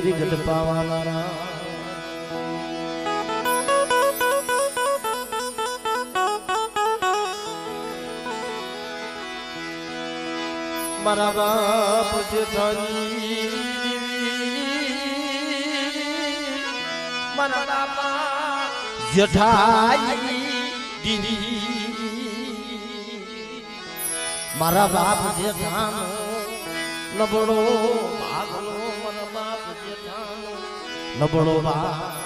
મારી ગઢ પાવાના મારા બાપ જેઠાણી મારા બાપા જેઠાણી મારા બાપ જેઠાનો નબળો ભાગલો મારા બાપ જેઠાનો નબળો ભાગ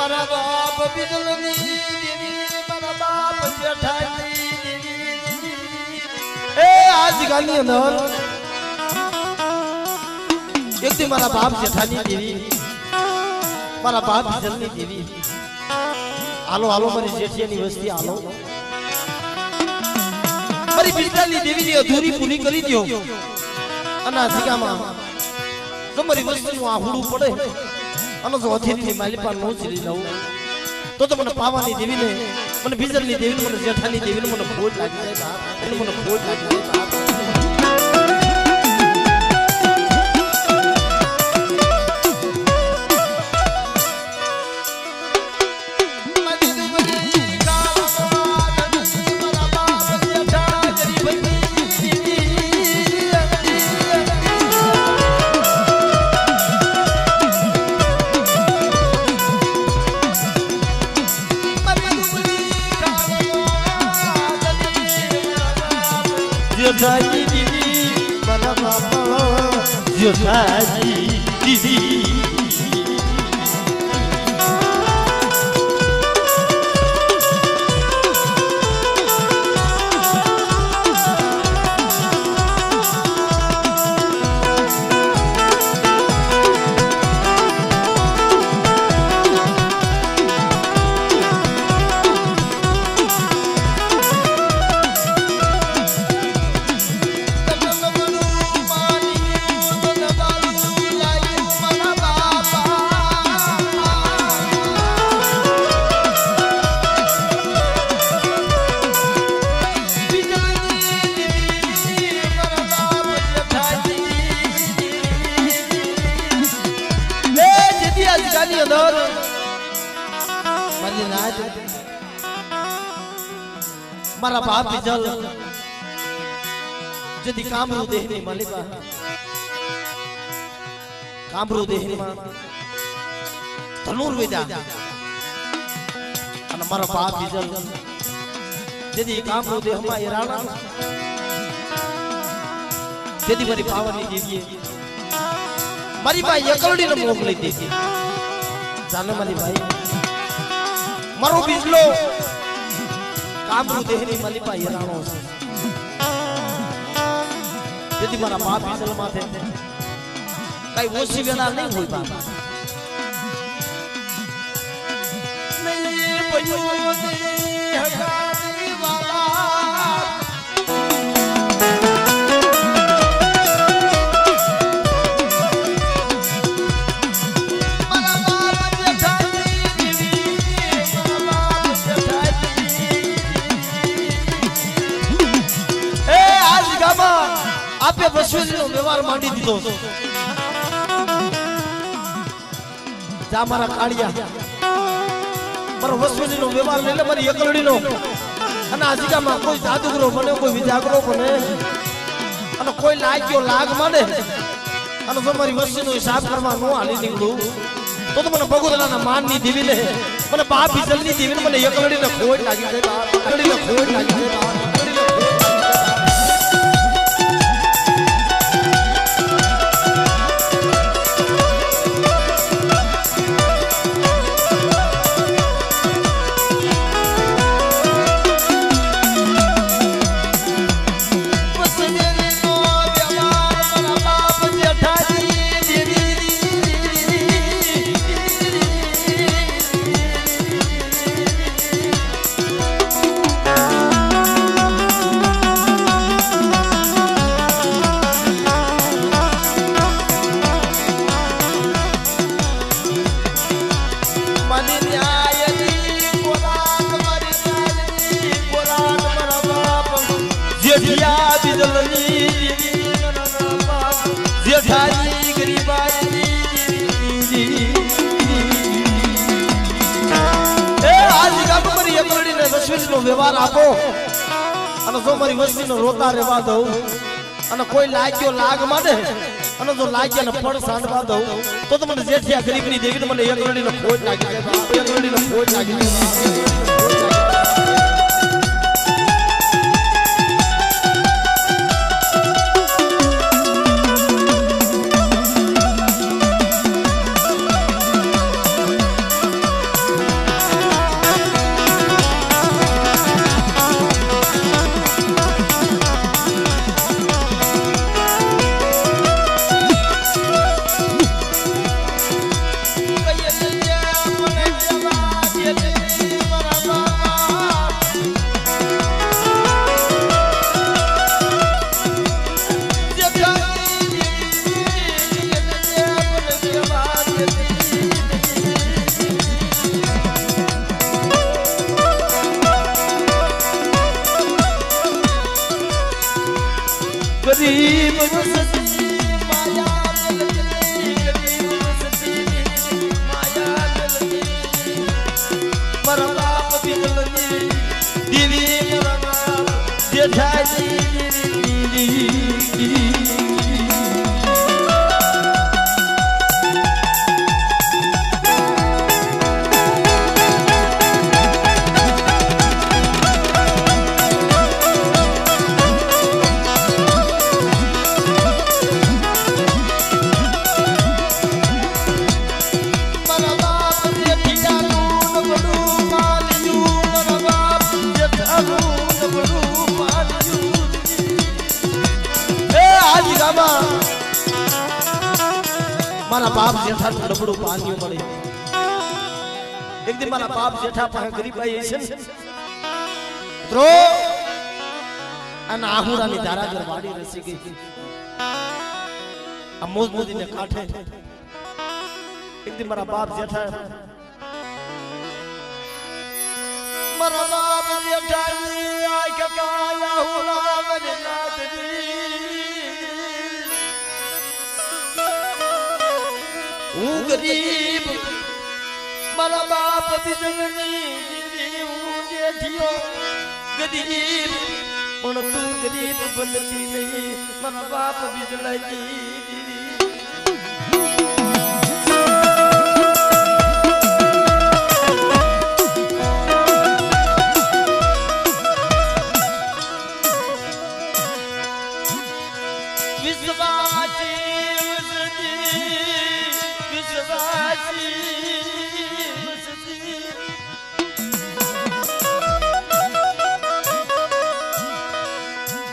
મારા બાપ બિજલની દેવી મારા બાપ જેઠાણી દેવી એ આજ ગાની અંદર એકથી મારા બાપ જેઠાણી દેવી મારા બાપ બિજલની દેવી હાલો હાલો મારી જેઠિયાની વસ્તી હાલો મારી બિજલની દેવીની અધૂરી પૂરી કરી દો અને આ જગ્યામાં તમારી વસ્તીનું આહુડું પડે અને જો અધીરની માલિપા નો ચીરી લઉં તો મને પાવાની દેવીને મને બીજલની દેવીને મને જેઠાની દેવીને મને ખોટ લાગી જાય એને મને ખોટ લાગી જાય જેઠાજી દીદી મારા બાપા જેઠાજી દીદી મારા બાપ બીજલ જેથી કામરૂ દેહની માલિકા કામરૂ દેહમાં ધનુર્વેદા અને મારા બાપ બીજલ જેથી કામરૂ દેહમાં હેરાણા જેથી મારી પાવાની દેવીએ મારી ભાઈ એકલડીને મોકલી દીધી જાને મારી ભાઈ મારો બીજલો કામરૂ દેહની માલિપા હેરાણો છે જેથી મારા બાપ બીજલ માથે કઈ ઓછી વેલા નહીં હોય બાપા નહીં પયો નહીં હકારી વાલા આપે વસવેલીનો વ્યવહાર માંડી દીધો જા મારા કાળિયા મારો વસવેલીનો વ્યવહાર લઈ લે મારી એકલડીનો અને આ જગ્યામાં કોઈ જાદુગરો બને કોઈ વિજાગરો બને અને કોઈ લાગ્યો લાગ માંડે અને જો મારી વસ્તીનો હિસાબ કરવા ન હાલી નીકળું તો મને ભગોદરાના માનની દેવી લે મને બાપ બીજલની દેવીને મને એકલડીને ખોટ લાગી જાય એકલડીને ખોટ લાગી જાય વસ્તીનો વ્યવહાર આપો અને જો મારી વસ્તીનો રોતા રહેવા દઉં અને કોઈ લાગ્યો લાગ માંડે અને જો લાગ્યાને ફળ સાંડવા દઉં તો તમને જેઠિયા ગરીબની દેવીને મને એક રડીનો ખોટ લાગી જાય, એક રડીનો ખોટ લાગી જાય. गरीब वसती माया मिलती, गरीब वसती माया मिलती, मरा बाप भी मिलती, दीदी मरा बाप जेठाजी दीदी. मारा बाप जेठा डबड़ू पानी मळे एक दिन मारा बाप जेठा पाहे गरीब आई છે મિત્રો અને આહુરાની ધારાગર વાડી રસી ગઈ આ મોજમોજીને કાઠે એક दिन મારા બાપ જેઠા મારા બાપ જેઠાની આય કે આહુરા મને નાદરી हूँ गरीब मारा बाप बिजलनी दीदी हूँ जेठियो गरीब पण तू गरीब बनती नहीं मारा बाप बिजलनी दीदी.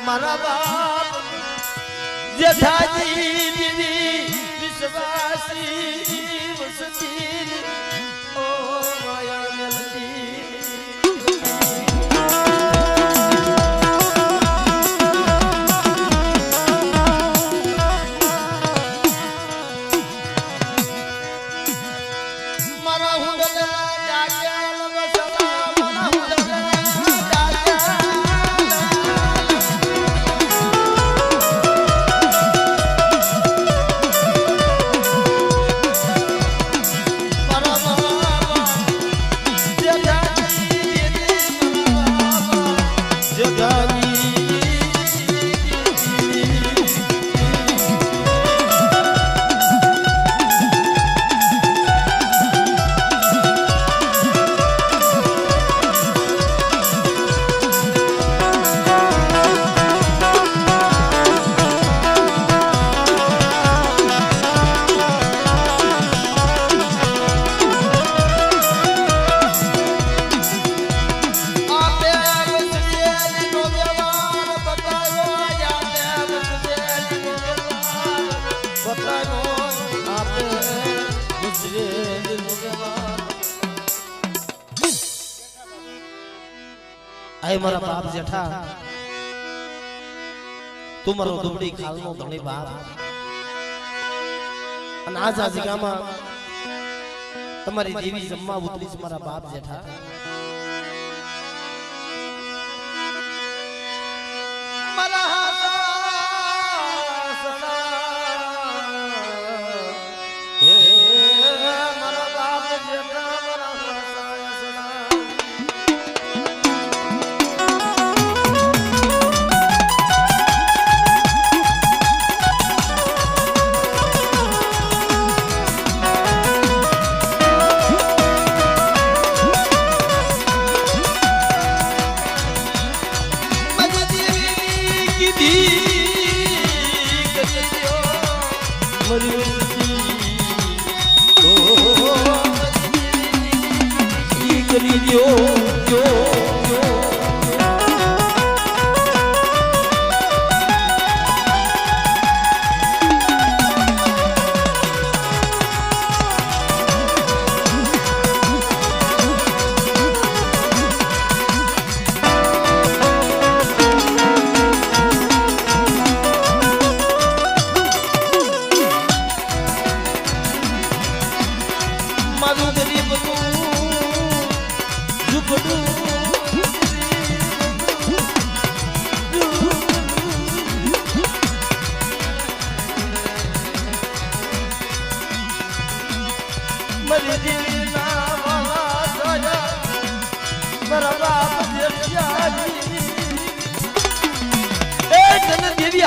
मारा बाप जेठाजी दीदी विश्वासी वसती ओ माया मिलती. मारा हुंडला जागल बसला मारा हुंडला आए मारा बाप जेठा तू मारो दुबड़ी खालनो धणी बाप અને આજ આ જગ્યામાં તમારી દેવી જમવા ઉતરી છે મારા બાપ જેઠા. મારા હાસા હે મારા બાપ જેઠા મારા હાસા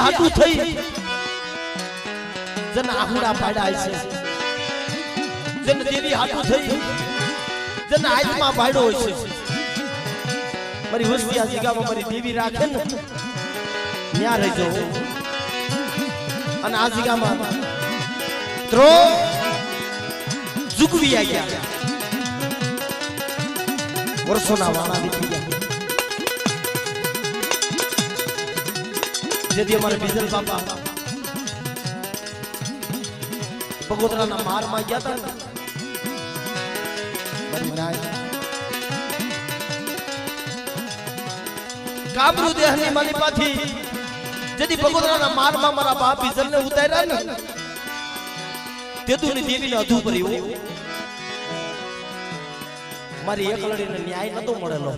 હાટુ થઈ જન આહુડા પાડ્યા છે જન દેવી હાટુ થઈ જન આત્મા પાડ્યો છે મારી વસ્તી આ જગ્યામાં મારી દેવી રાખે ને ત્યાં રહેજો અને આ જગ્યામાં ત્રો ઝુકવી આવ્યા વર્ષોના વાળા વીતી ગયા જેથી અમારે બીજલ બાપા બગોદરાના મારમાં ગયા હતા મારી નાય કામરૂ દેહની માલિપાથી જેથી બગોદરાના મારમાં મારા બાપ બીજલને ઉતાર્યા ને તેદુની દેવીને અધુ કર્યું મારી એકલડીને ન્યાય નતો મળેલો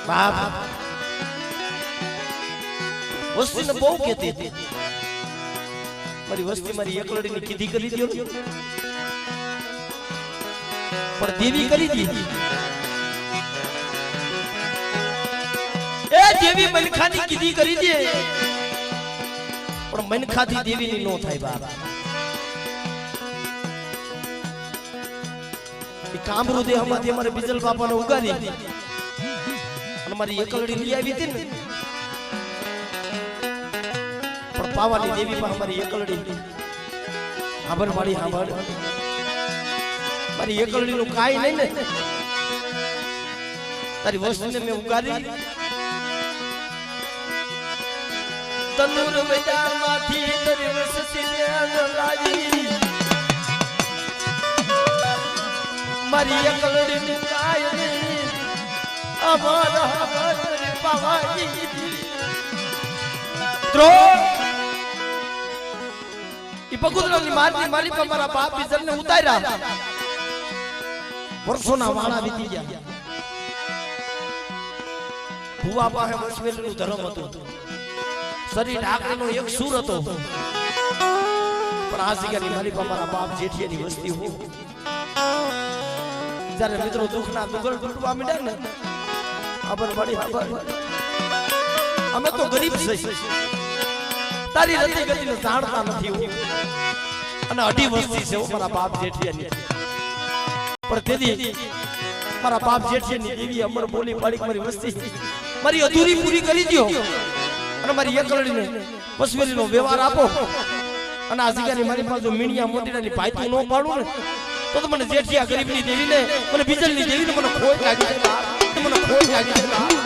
બાપ વસ્તીને બહુ કહેતી હતી મારી વસ્તી મારી એકલડીની કીધી કરી દો પણ દેવી કરી દીધી એ દેવી મનખાની કીધી કરી દે પણ મનખાથી દેવીની નો થાય બાપ કામરૂ દેહમાંથી અમારે બીજલ બાપાને ઉગારી અને મારી એકલડી લઈ આવી હતી ને પણ પાવાની દેવી પણ અમારી એકલડી હાંભળ મારી હાંભળ મારી એકલડીનું કાંઈ નહીં ને તારી વસ્તુને મેં ઉગારી તનુર બજારમાંથી તારી વસ્તી લાવી મારી એકલડી કાય નહીં અમારા ઘર પાવાની ત્રો ઈ બગુદરાની મારી પર મારા બાપ બીજલને ઉતાર્યા વર્ષોના વાળા વીતી ગયા ભુવા પાસે વસવેલીનું ધર્મ હતું શરીર ઢાકણીનો એક સૂર હતો પણ આ જગ્યાની મારી પર મારા બાપ જેઠિયાની વસ્તી હો જ્યારે મિત્રો દુઃખના દુગલ તૂટવા માંડ્યા ને ખબર પડી ખબર અમે તો ગરીબ છે તારી રતી ગતિને જાણતા નથી અને અઢી વસ્તી છે મારા બાપ જેઠિયાની પણ તેથી મારા બાપ જેઠિયાની દેવી અમર બોલી પાડી મારી વસ્તી મારી અધૂરી પૂરી કરી દો અને મારી એકલડીને પસવેલીનો વ્યવહાર આપો અને આ જગ્યાની મારી પાસે જો મીણિયા મોતીડાની ભાઈતું ન પાડું ને તો મને જેઠિયા ગરીબની દેવીને મને બીજલની દેવીને મને ખોટ લાગી છે મને ખોટ લાગી છે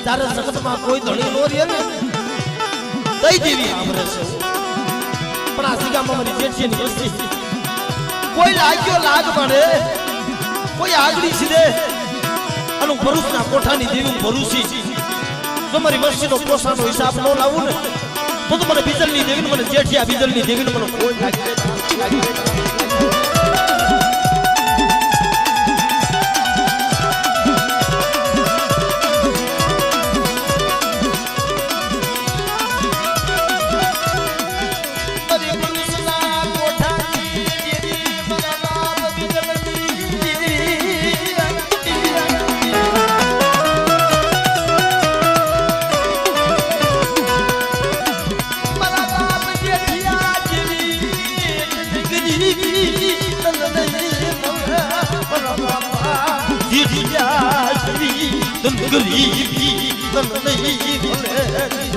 તારે જગતમાં કોઈ ધણી નો રહે ને દઈ દેવી આમરે છે પણ આ સિગામાં મારી જેઠીની વસ્તી કોઈ લાગ્યો લાગ પડે કોઈ આગળી સીધે અને ભરૂચના કોઠાની દેવી ભરૂચી જો મારી વસ્તીનો પોસાનો હિસાબ ન લાવું ને તો મને બીજલની દેવીને મને જેઠિયા બીજલની દેવીને મને કોઈ લાગી ગરીબી તન નહીં ભલે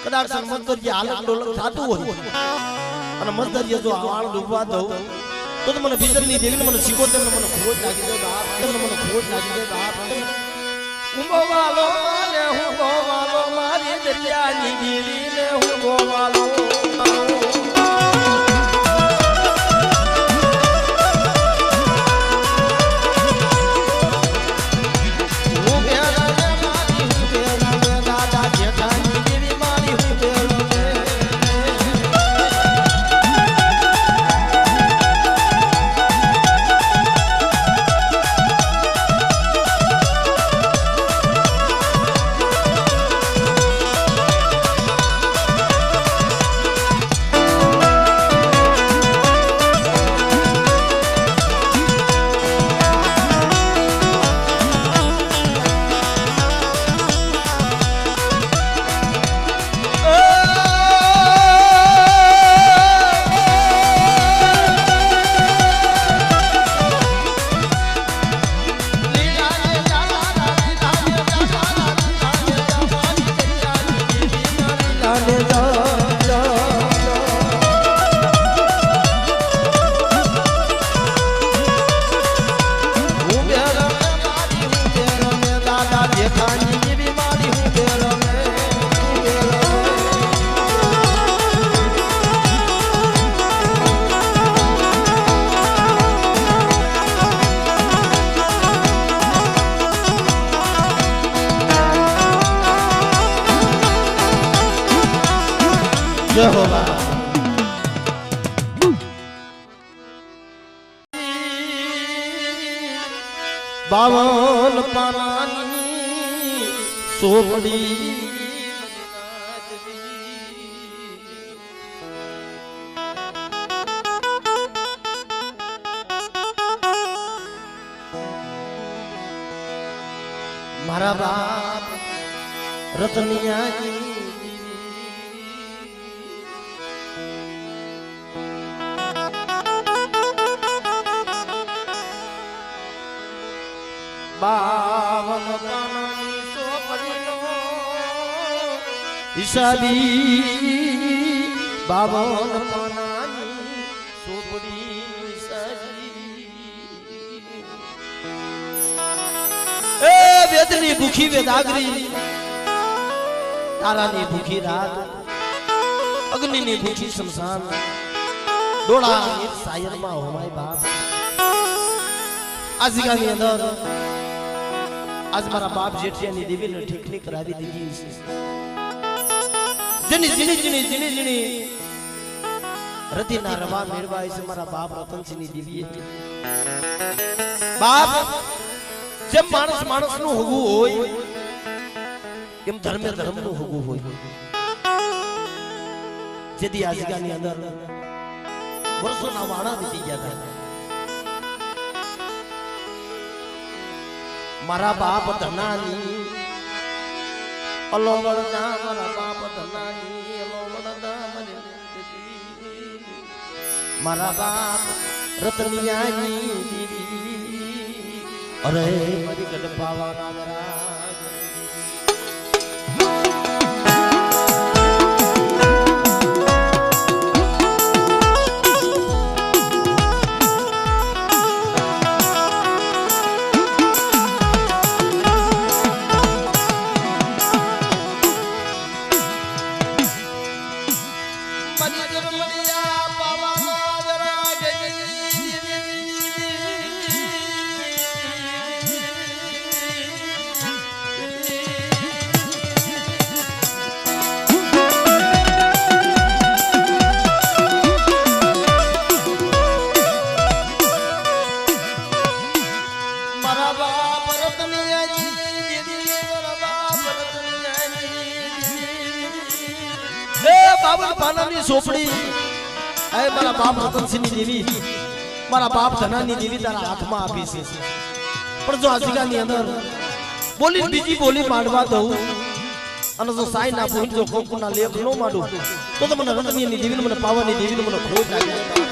કદાચ મજદૂરી હાલત ડોલક થતું હોય અને મજદૂરી જો વાળ ડૂબવા દઉં તો મને ભીતરની દેવીને મને શીખો તેમને મને ખોટ લાગી જાય મને ખોટ લાગી જાય ઉંબવાલો મારે હું ગોવાલો મારી દરિયાની દેવીને હું ગોવાલો બાવન પાનાની સોપડી મારા બાપ રતનિયા બાવન પાનાની સોપડીનો હિસાબી બાવન પાનાની સોપડી હિસાબી એ વેદની ભૂખી વેદાગરી તારાની ભૂખી રાત અગ્નિની ભૂખી શમશાન ડોળા સાયરમાં હોમાય બાપ આ જગ્યાની અંદર आज मारा बाप जेठियानी देवी ने ठीक नहीं करावी दीदी जिनी जिनी जिनी जिनी जिनी रति ना रवा मेरवा इसे मारा बाप रतन सिंह देवी बाप जब मानस मानस नु होगु होय एम धर्म धर्म नु होगु होय जदी आज गानी अंदर वर्षों ना वाणा बीती गया मारा बाप धनानी अलोवड़ना मारा बाप धनानी अलोवड़ना मारा बाप रतनियानी अरे मरी गडपावा नागरा बावन पानानी सोपड़ी એ મારા બાપ રતનસિંહની દેવી મારા બાપ ધનાની દેવી તારા હાથમાં આપી છે પણ જો આજીકાની અંદર બોલી બીજી બોલી માંડવા દઉં અને જો સાઈ ના પૂછ જો કોકના લેખ નો માંડું તો મને રતનની દેવીને મને પાવાની દેવીને મને ખોટ લાગી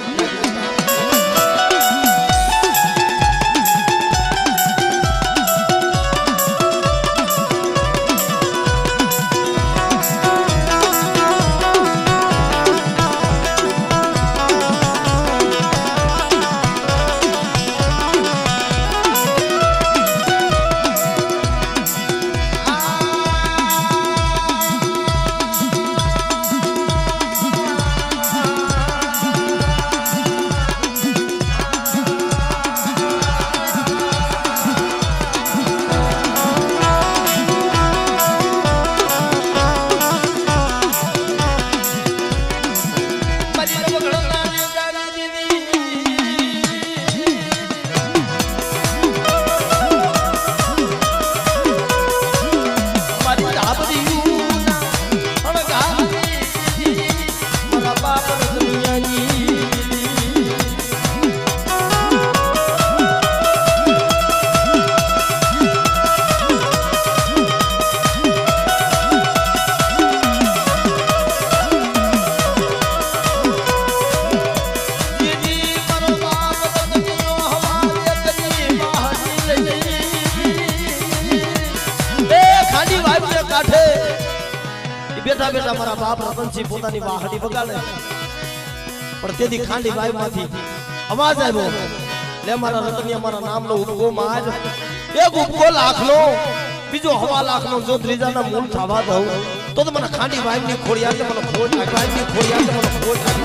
બેઠા બેઠા મારા બાપ રતનસિંહ પોતાની વાહડી વગાડે પણ તેથી ખાંડી વાય માંથી અવાજ આવ્યો લે મારા રતની અમારા નામનો ઉપગો માર એક ઉપગો લાખનો બીજો હવા લાખનો જો ત્રીજાના મૂળ થવા દઉં તો મને ખાંડી વાયની ખોડિયા કે મને ખોટ વાયની ખોડિયા કે મને ખોટ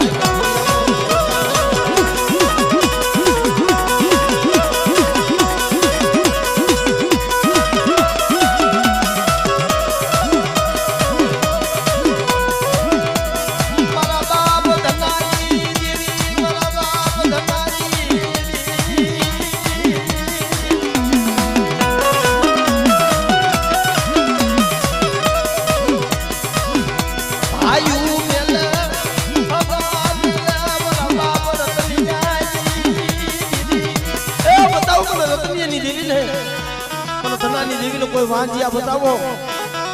કોઈ વાંજિયા બતાવો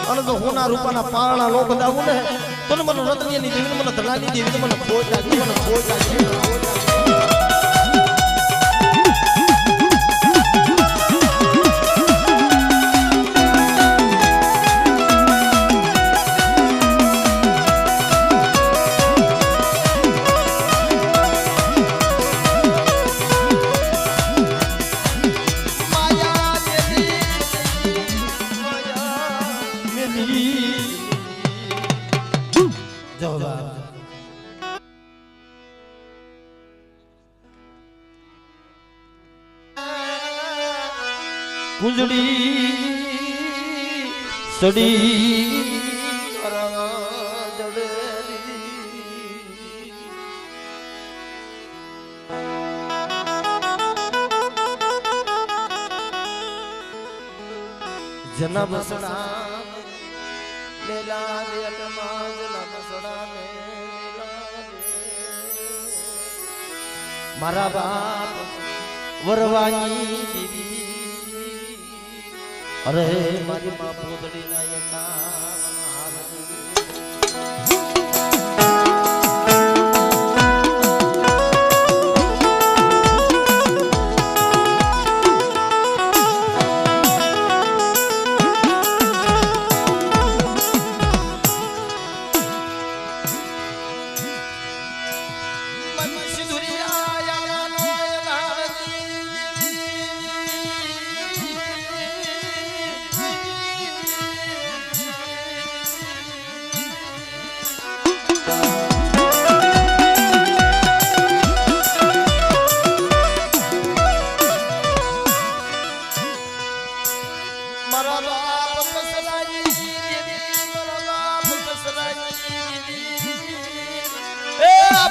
અને જો હોના રૂપાના પારણા નો બતાવું ને તો મને રતનીની દેવી મને ધનાની દેવી મને ખોટ લાગી મને ખોટ લાગી कुंजड़ी सड़ी जना बसड़ा मेला जना बसड़ा मारा बाप वरवानी दीदी अरे मारी माँ पोतड़ी ना यका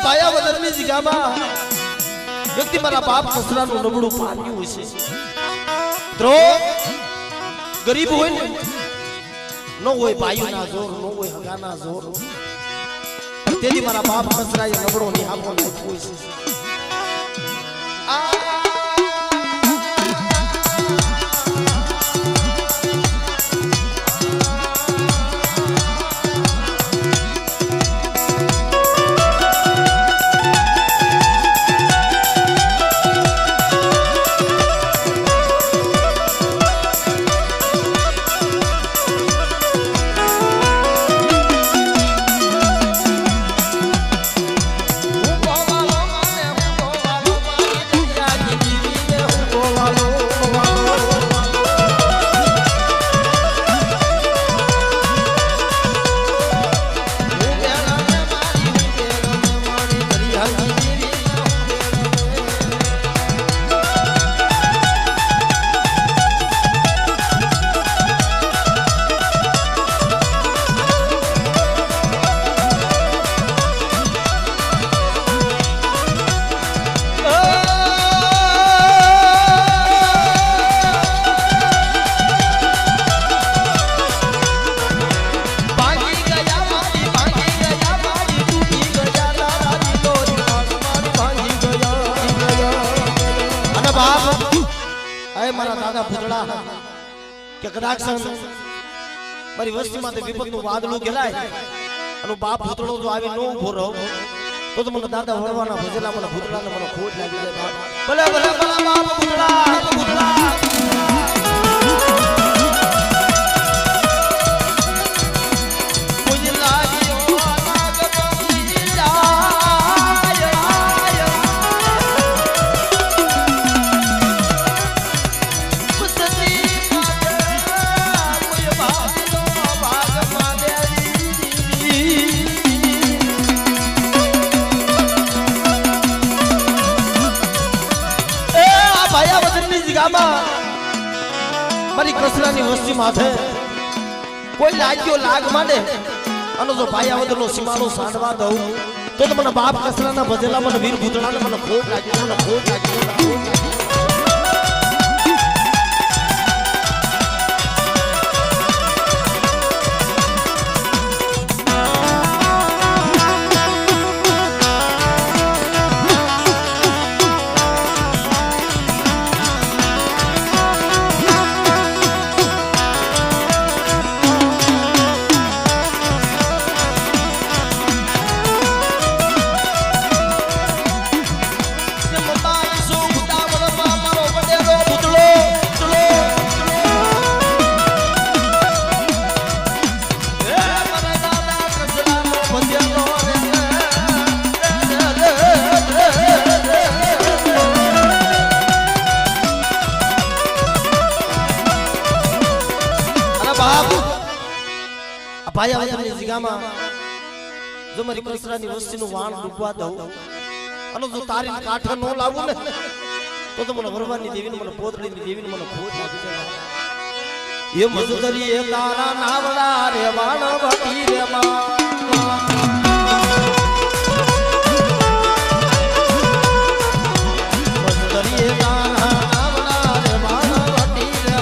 ભાયા વદરની જગ્યામાં વ્યક્તિ મારા બાપ સસરાનું નબળું પામ્યું છે તો ગરીબ હોય ને ન હોય ભાઈઓના જોર ન હોય હગાના જોર तेजी मारा बाप कसराय नबड़ो ની આપો નાખ્યું છે કે કદાચ મારી વસ્તીમાં તે વિપતનું વાદળું ગેલાય અને બાપ ભૂતળો જો આવી ન ઉભો રહો તો મને દાદા વળવાના ભજેલા મને ભૂતળાને મને ખોટ લાગી જાય ભલે ભલે ભલે બાપ ભૂતળા મારી કસરાની વસ્તી માથે કોઈ લાગ્યો લાગ માંડે અને જો ભાયાવદરનો સીમાનો સાંડવા દઉં તો મને બાપ કસરાના ભજેલા મને વીર ભૂતળાને મને ખોટ લાગી મને ખોટ લાગી ભાયાવદરની જગ્યામાં જો મારી કસરાની વસ્તીનું વાણ ડૂબવા દઉં અને જો તારી કાંઠે ન લાવું ને તો મને વરવાની દેવીને મને પોતળીની દેવીને મને ખોટ લાગી જાય એ મજદરી એ તારા નાવડા રે વાણ ભટી રે મજદરી એ તારા નાવડા રે વાણ ભટી રે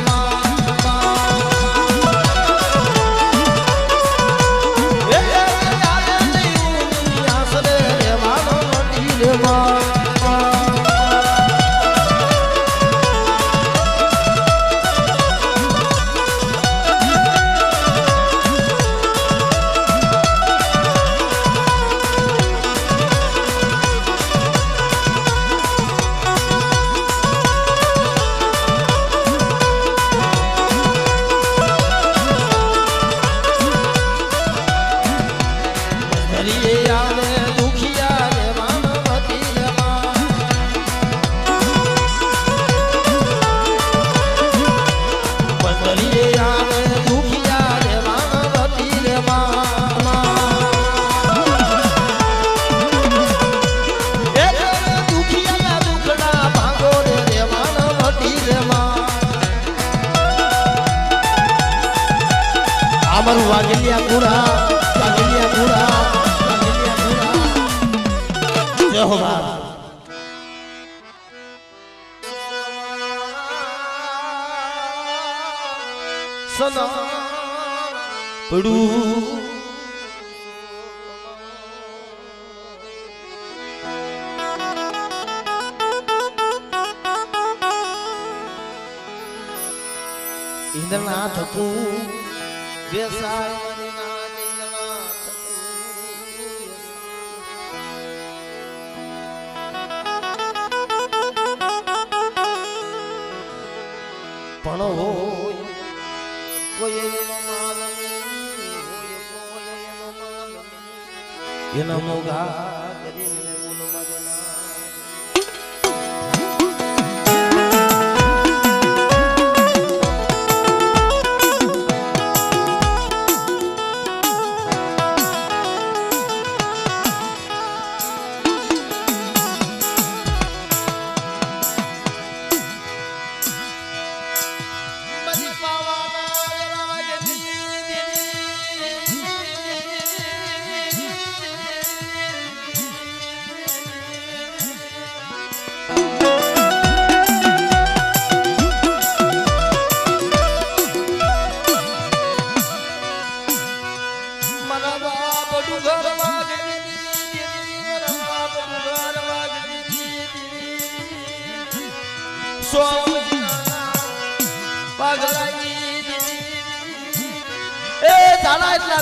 અમારું વાગેલિયા પૂરા જય હો બાપ સના પડું ના થતું વેસાય મારી ના નીલના પણ હોય કોઈ એનો માલ હોય કોઈ એનો માલ એના મોગા કરીને બોલ મગના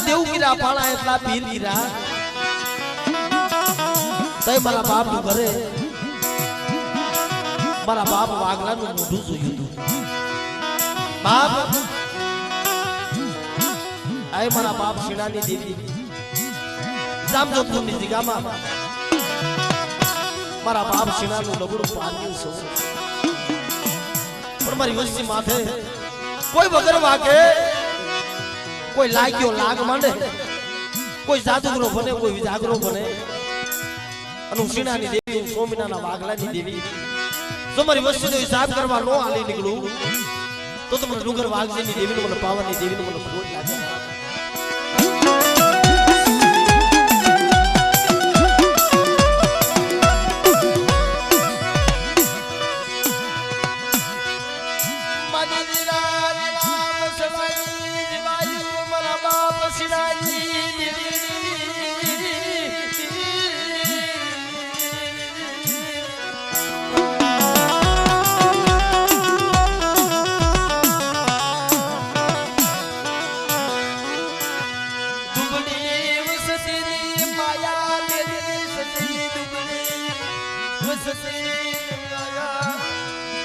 દેવું કીરા પાણા એટલા પીર કીરા તઈ મારા બાપ નું ઘરે મારા બાપ વાગલા નું મોઢું જોયું હતું બાપ આય મારા બાપ શીણાની દેવી જામજોધપુર ની જગ્યામાં મારા બાપ શીણાનું લગડું પાડ્યું છે પણ મારી વસ્તી માથે કોઈ વગર વાગે કોઈ લાગ્યો લાગ માંડે કોઈ જાદુગરો બને કોઈ વિજાગરો બને અને શીણાની દેવી સોમીનાના વાગલાની દેવી જો મારી વસ્તીનો હિસાબ કરવા નો આલી નીકળું તો મને ડુંગર વાઘજીની દેવીનું મને પાવનની દેવીનું મને ખોટ લાગે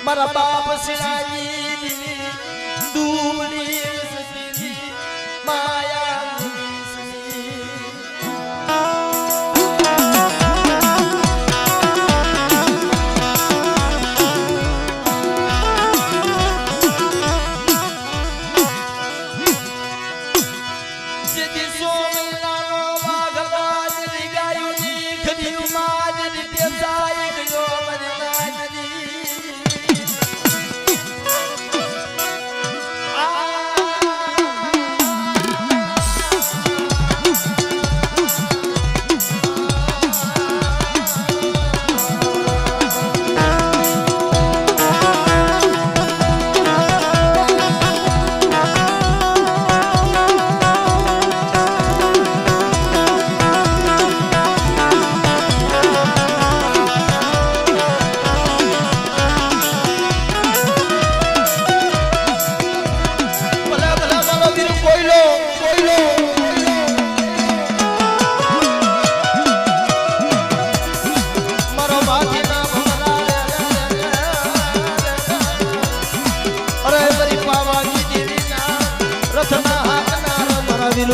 મારા બાપ સિરાજી દૂની સસરી માયા જેદી સોમનાનો વાગલા જેદી ગાયુની ખડી માં જેદી પેસાઈ ગયો મને નાજી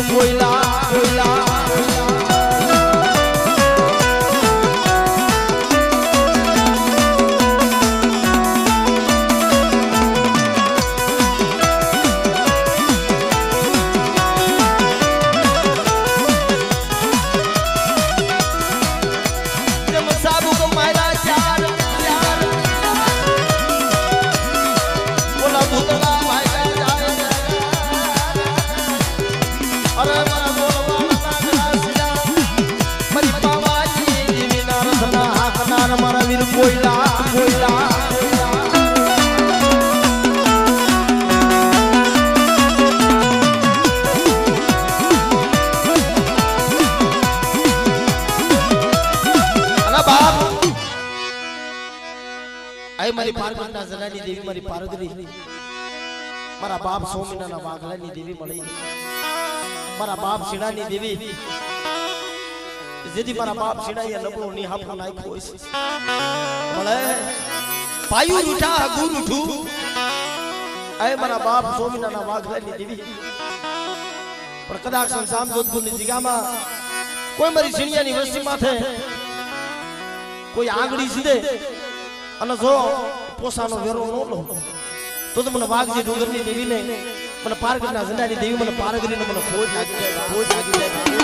કોયલા કોયલા કોયલા કોયલા આય મારી પાર્વતીના જનાની દેવી મારી પાર્વતી મારા બાપ સોમીનાના વાઘલાની દેવી મળી મારા બાપ શીણાની દેવી જેથી મારા બાપ શીણાએ નબળો નિહાપો નાખ્યો છે મળે પાયુ રૂઠા ગુરુ ઠુ આય મારા બાપ સોમીનાના વાઘલાની દેવી પણ કદાચ સંસામ જોધપુરની જગ્યામાં કોઈ મારી શીણિયાની વસ્તી માથે કોઈ આંગળી સીધે અને જો પોસાનો વેરો ન લો તો મને વાઘજી ડુંગરની દેવીને મને પારગઢના ઝંડાની દેવી મને પારગઢીને મને ખોજ લાગી જાય ખોજ લાગી જાય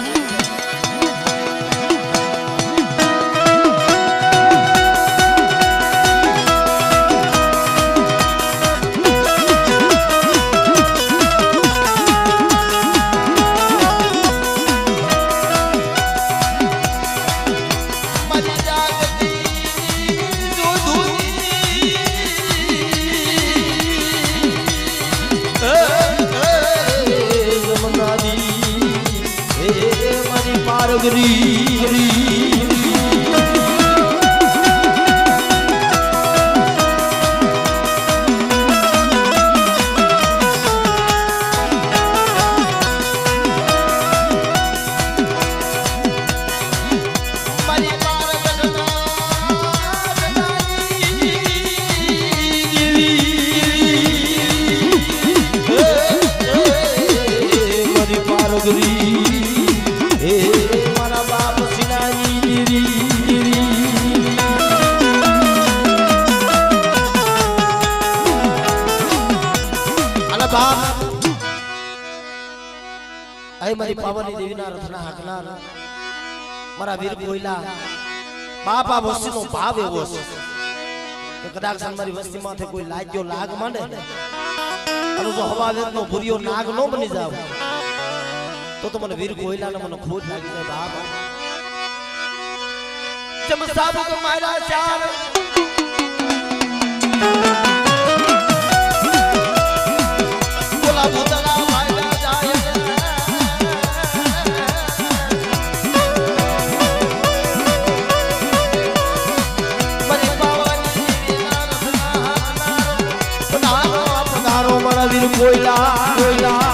મારી પાવની દેવીના રથના હાકનાર મારા વીર કોઈલા બાપા વસ્તીનો ભાવ એવો છે કે કદાચ મારી વસ્તીમાંથી કોઈ લાગ્યો લાગ માંડે અને જો હવાવેદનો ભૂરિયો નાગ નો બની જાવ તો મને વીર કોઈલાને મને ખોટ લાગી જાય બાપ જમ સાબુ કો મારા ચાર બોલા ભૂતલા મારા જાય વીર કોઈલા કોઈલા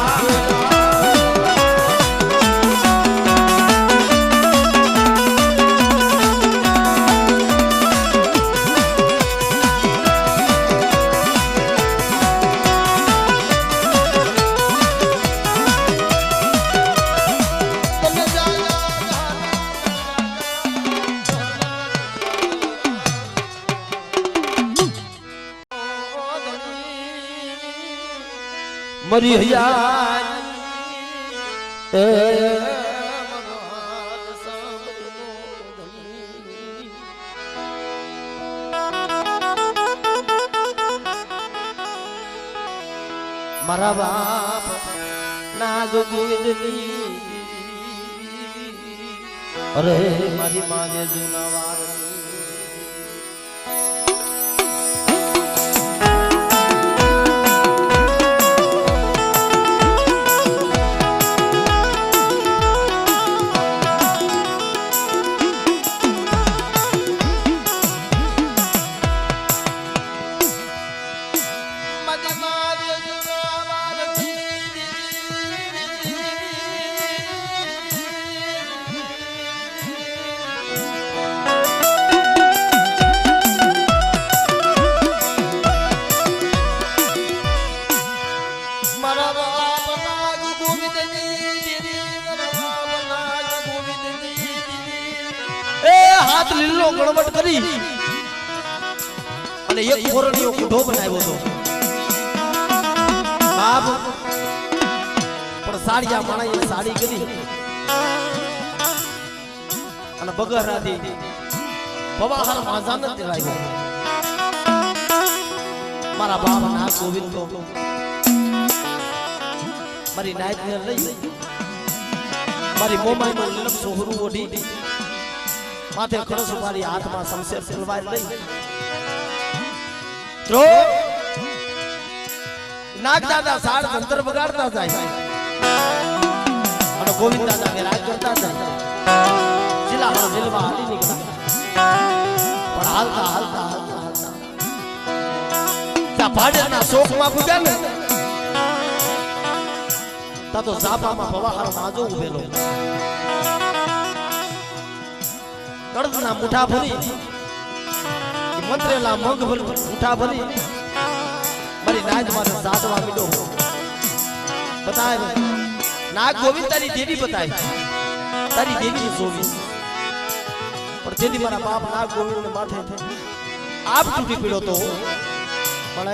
મરી હૈયા મારા બાપ નાગ ગોવિંદની અરે મારી માને જૂના વાર હાથ લીલો ગણવટ કરી અને એક કોરણીયો કુઢો બનાવ્યો હતો બાપ પણ સાડિયા માણાએ સાડી કરી અને બગરાથી પવાહર માજાન જ લાગ્યો મારા બાપ ના ગોવિંદ તો મારી નાઈટ ને લઈ મારી મોમાઈ નો લીલમ સોહરું ઓઢી માથે ખડસ મારી હાથમાં શમશેર તલવાર લઈ તો નાગ દાદા સાડ તંત્ર બગાડતા જાય અને ગોવિંદ દાદા કે રાજ કરતા જાય જિલ્લા હર જિલ્લા હાલી નીકળ્યા પણ હાલતા હાલતા હાલતા હાલતા ત્યાં ભાડેરના શોકમાં પૂગ્યા ને તા તો ઝાપામાં ભવાહારો માજો ઉભેલો કડદના મુઠા ભરી મંત્રેલા મગ ભરી મુઠા ભરી મારી નાજ મારે સાધવા મીડો બતાય નાગ ગોવિંદ તારી દેવી બતાય તારી દેવી જોવી પણ જેથી મારા બાપ નાગ ગોવિંદ ને માથે આપ તૂટી પીડો તો પણ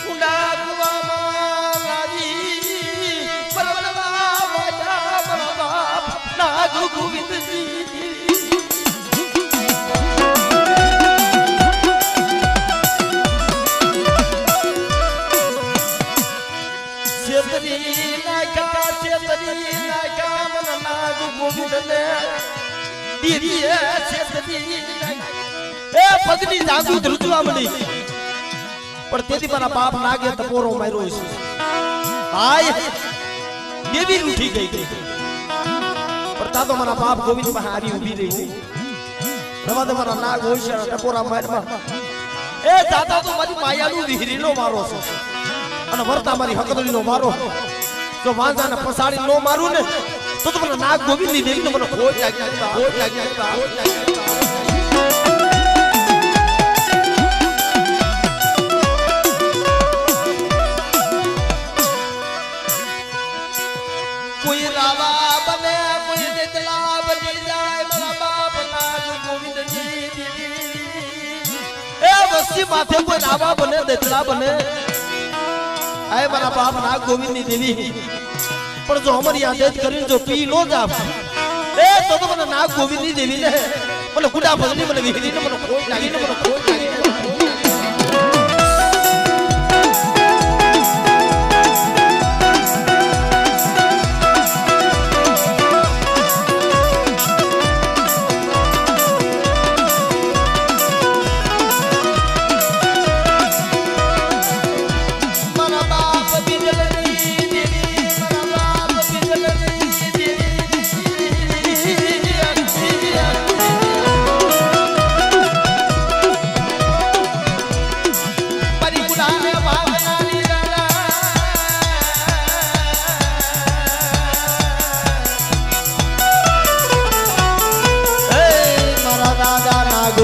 ઉંડા કુવામાં લાજી પરવલવા માયા મારા બાપ નાગ ગોવિંદજી પગની જાદુ ધ્રુજવા મળી પણ તેથી મારા બાપ નાગે તપોરો માર્યો છે હાય દેવી ઉઠી ગઈ પણ તા તો મારા બાપ ગોવિંદ પાસે આવી ઊભી રહી રવા દે મારા નાગ હોય છે ટપોરા મારવા એ દાદા તો મારી માયાનું વિહરીનો મારો છે અને વર્તા મારી હકદડીનો મારો જો વાંજાને પસાડી નો મારું ને તો મને નાગ ગોવિંદ ની દેવી મને ખોટ લાગી કોઈ રાવા બને કોઈ દેતલા બની જાય મારા બાપ નાગ ગોવિંદજી એ વસ્તી માથે કોઈ રાવા બને દેતલા બને આય મારા બાપ નાગ ગોવિંદ ની દેવી પણ જો અમારી આદેશ કરીને જો પી નો જાવ એ તો મને નાગ ગોવિંદ ની દેવી ને મને ગુડા ભજની મને વિહરીને મને ખોટ લાગીને મને ખોટ લાગીને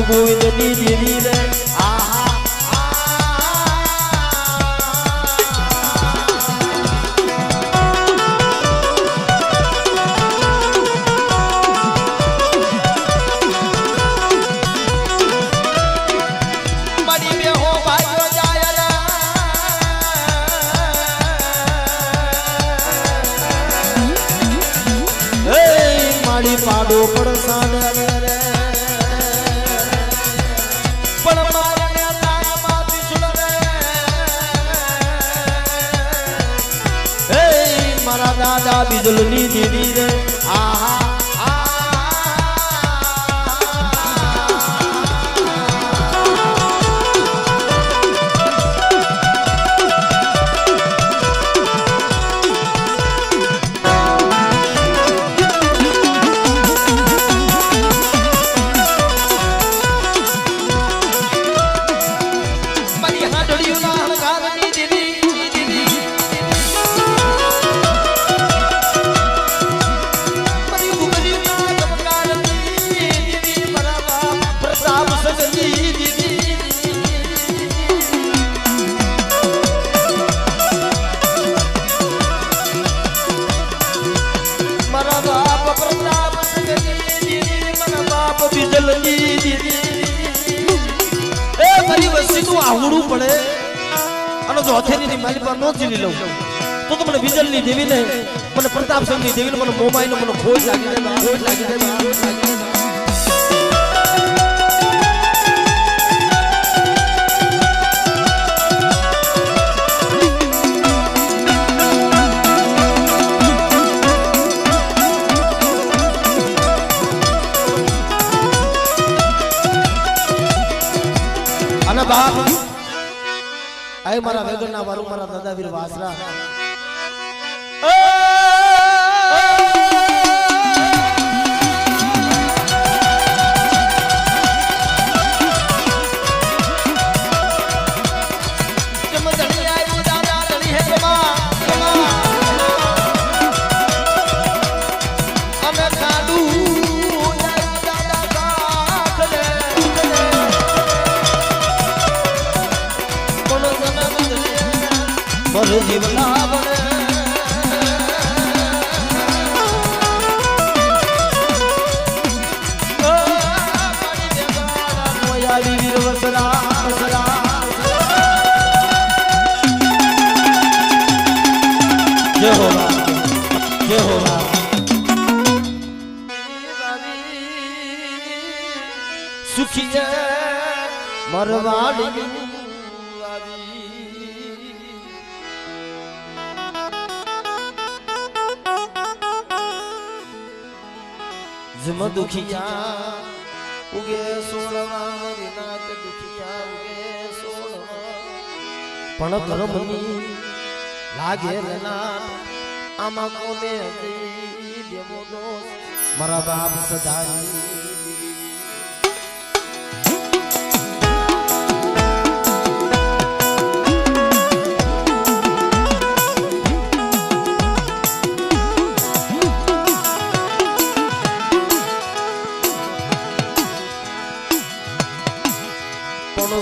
ગોવિંદ ની દેવી રે આહા મડી મે હો ભાઈઓ જાયરા હે માડી પાડો પડસાન રે દાદા બીજલની દીદી રે આહા આવડું પડે અને જો હથેરીની મારી પર નો જીલી લઉં તો મને વિજલની દેવી ને મને પ્રતાપસિંહની દેવી ને મને મોમાઈને મને ખોટ લાગી જાય અને બાપ આય મારા વેગણના વારું મારા દાદાવીર વાસરા જમ ધણી આવ્યું રે જીવના બને વીર વસરા વસરા જય હો રામ જય હો રામ સુખી છે મરવાડી જમ દુખિયા ઉગે સોળવા વિનાત દુખિયા ઉગે સોળવા પણ કર્મની લાગે લેના આમાં કોને હતી દેવો દોસ્ત મારા બાપ સદાની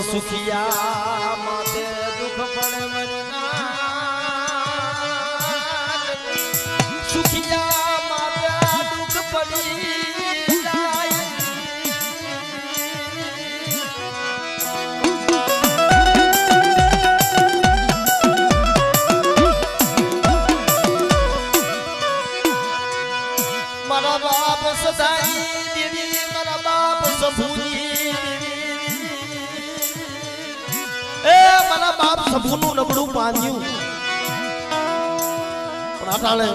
સુખિયા માતે દુઃખ પડે મરના સુખિયા માતે દુઃખ પડી જાય મારા બાપ સદાઈ દેવી મારા બાપ સંભુજી મારા બાપ સભુનું નબળું બાંધ્યું પણ અટાણે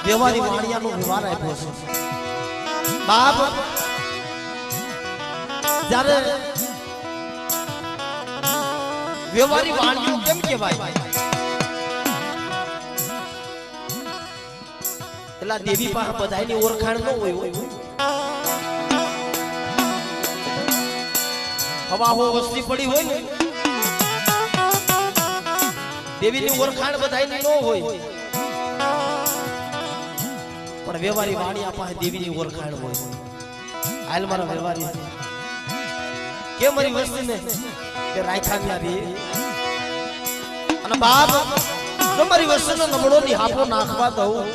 વ્યવહારી વાણિયાનો વ્યવહાર આપ્યો છે બાપ જ્યારે વ્યવહારી વાણિયું કેમ કહેવાય એટલા દેવી પાસે બધાની ઓળખાણ ન હોય હવા હો વસ્તી પડી હોય ને દેવીની ઓળખાણ બધાયની ન હોય પણ વ્યવહારી વાણિયા પાસે દેવીની ઓળખાણ હોય હાલ મારા વ્યવહારી કે મારી વસ્તીને કે રાખ્યા રે અને બાપ તમારી વસ્તીનો નબળો ની હાફો નાખવા દઉં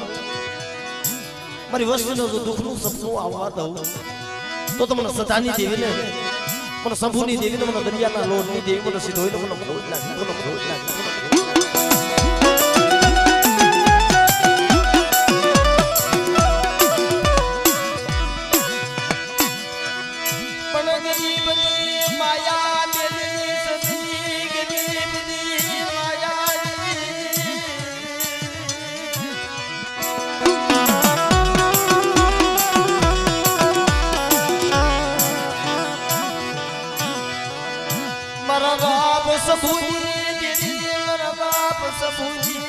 મારી વસ્તીનો જો દુઃખનું સપનું આવવા દઉં તો તમને સદાની દેવીને મને શંભુની દેવીને મને દરિયાના લોટની દેવી મને સીધો મને ખોટ લાગી મને ખોટ લાગી પણ ગરીબની માયા દેવી સતી ગરીબની માયા મારા બાપ સભુજી દેવી મારા બાપ સભુજી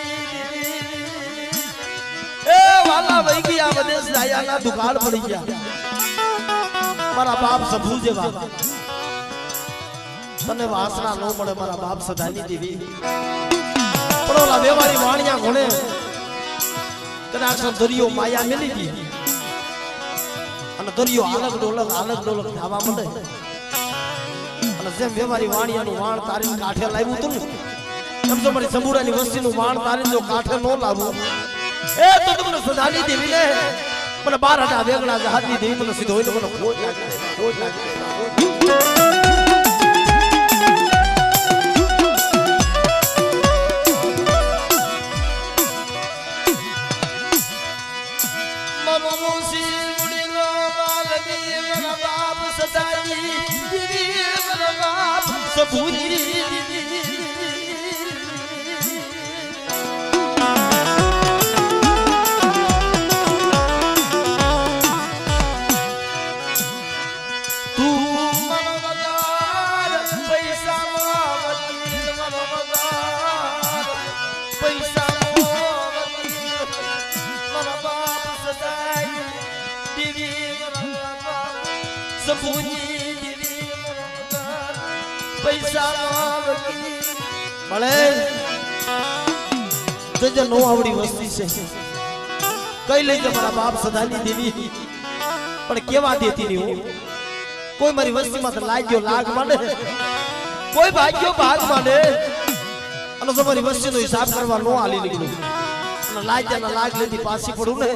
એ વાલા વઈ ગયા વિદેશ જાયાના દુકાળ પડી ગયા મારા બાપ સભુ જેવા તને વાસના નો મળે મારા બાપ સદાની દેવી પણ ઓલા વ્યવહારી વાણિયા ઘોડે કદાચ દરિયો માયા મેલી ગઈ અને દરિયો આલગ ડોલક થવા માંડે જેમ વ્યવહારી વાણિયાનું વાણ તારીને કાંઠે લાવ્યું હતું ને એમ તો મારી સંબુરાની વસ્તીનું વાણ તારીને જો કાંઠે ન લાવું એ તો તમને સદાની દેવી ને મને 12 હટા વેગળા જહાજની દેવી મને સીધો હોય મને ખોટ લાગે સભુજી પૈસા મળે જજ નો આવડી વસ્તી છે કઈ લઈ જ મારા બાપ સદાની દેવી પણ કેવા દેતી ની હું કોઈ મારી વસ્તીમાં તો લાગ્યો લાગ માંડે કોઈ ભાગ્યો ભાગ માંડે અને તમારી વસ્તીનો હિસાબ કરવા નો આલી નીકળું અને લાજ્યાના લાગ લેતી પાછી પડું ને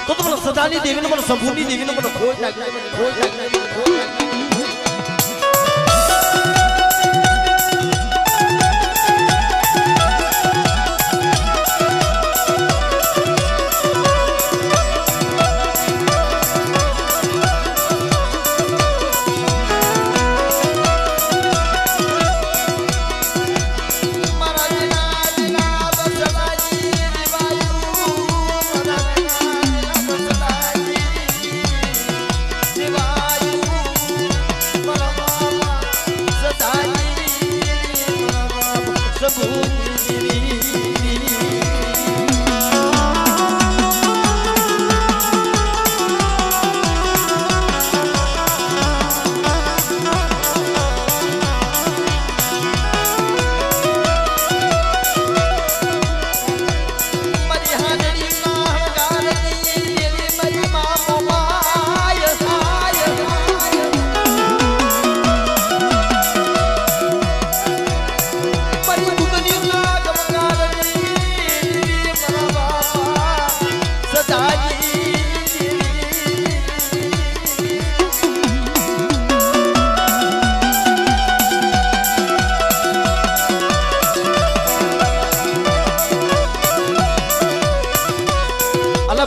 તો મને સદાની દેવીને મને શંભુની દેવીને મને ખોટ લાગે ખોટ લાગે ખોટ લાગે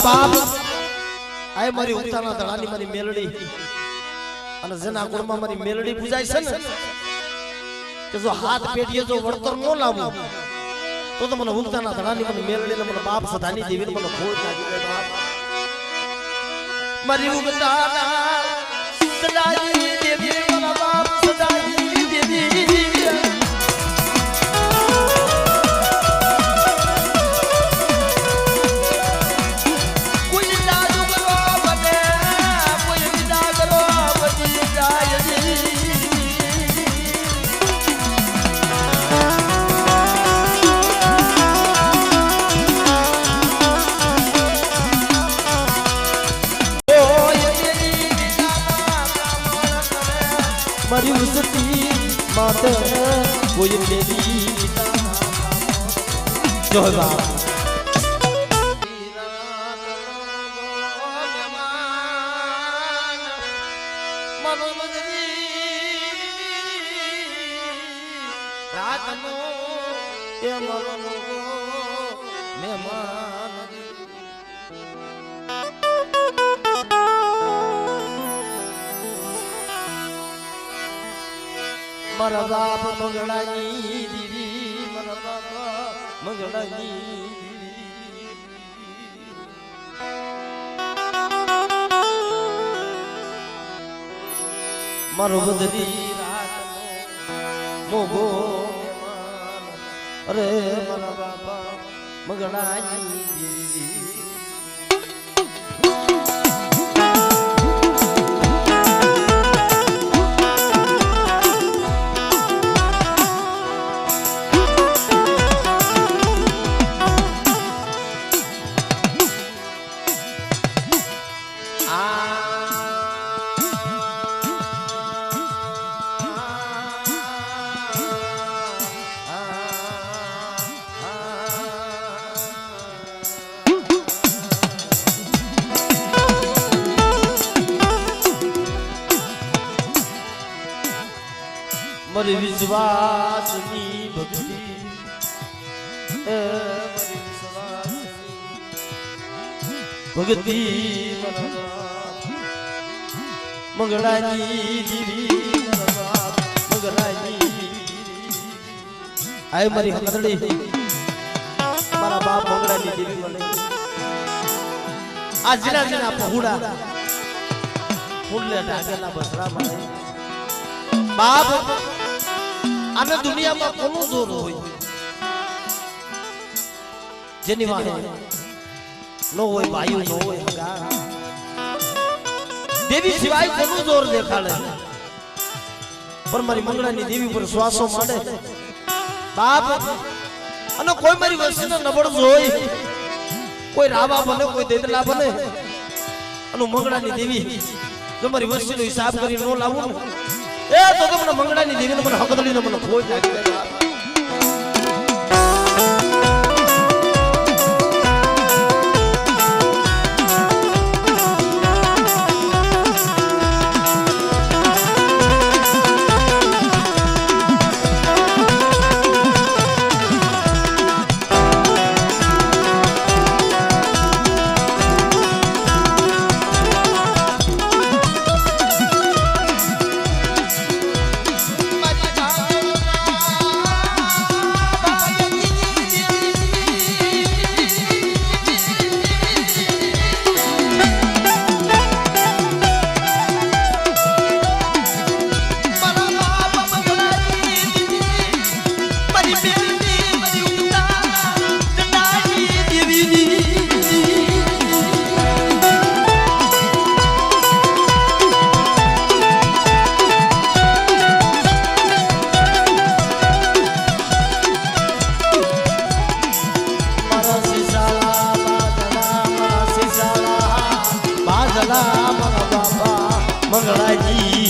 બાપ આય મારી ઉતાના દળાની મારી મેલડી અને જેના ગુણમાં મારી મેલડી પૂજાય છે ને કે જો હાથ પેઢીએ જો વળતર ન લાવું તો મને ઉતાના દળાની મારી મેલડી ને મને બાપ સદાની દેવીને મને ખોટ લાગી ગઈ બાપ મારી ઉતાના સદાની દેવી મારા બાપ સદાની દેવી મારી ઉસતી માતે કોઈ દેવી જય બાપ રાતનો એ મરનો મહેમાન મારા બાપ મંગળાની દીવી મારા બાપ મંગળાની મારો બદલી રાતનો મોગો મહેમાન અરે મારા બાપા મંગળાની દીવી મારી વિશ્વાસની ભક્તિ એ મારી વિશ્વાસની ભક્તિ મંગળાની દીવી મંગળાની આય મારી હકડડી મારા બાપ મંગળાની દીવી મને આ જીના જીના પહોડા ફૂલે ઢાકેલા બસરા મળે બાપ આને દુનિયામાં કોનું જોર હોય જેની વાહે નો હોય વાયુ નો હોય હગા દેવી સિવાય કોનું જોર દેખાડે પણ મારી મંગળાની દેવી પર શ્વાસો માંડે બાપ અને કોઈ મારી વસ્તીને નબળ જોઈ કોઈ રાવા બને કોઈ દેદલા બને અને મંગળાની દેવી જો મારી વસ્તીનો હિસાબ કરી નો લાવું એ તો મને મંગળાની દેવીને મને હકદલીને મને ખોટ લાગી મંગળાજી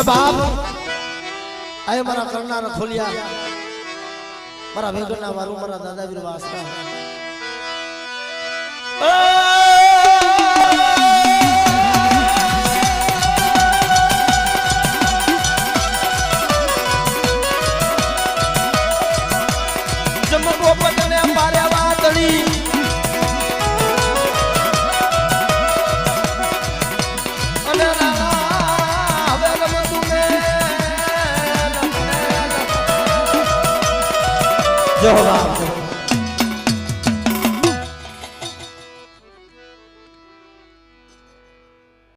બાપ આય મારા કરનારા ખોલિયા મારા વેગના વારું મારા દાદા વીર વાસના જમકો પટને મારે વાતડી જો બાપ